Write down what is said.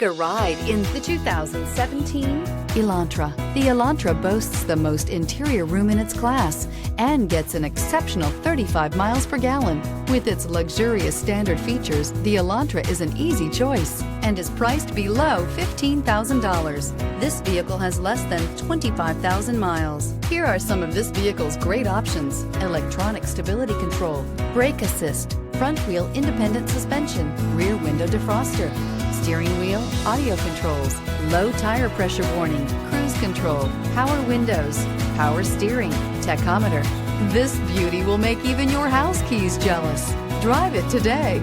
Take a ride in the 2017 Elantra. The Elantra boasts the most interior room in its class and gets an exceptional 35 miles per gallon. With its luxurious standard features, the Elantra is an easy choice and is priced below $15,000. This vehicle has less than 25,000 miles. Here are some of this vehicle's great options: electronic stability control, brake assist, front wheel independent suspension, rear window defroster, steering wheel audio controls, low tire pressure warning, cruise control, power windows, power steering, tachometer. This beauty will make even your house keys jealous. Drive it today.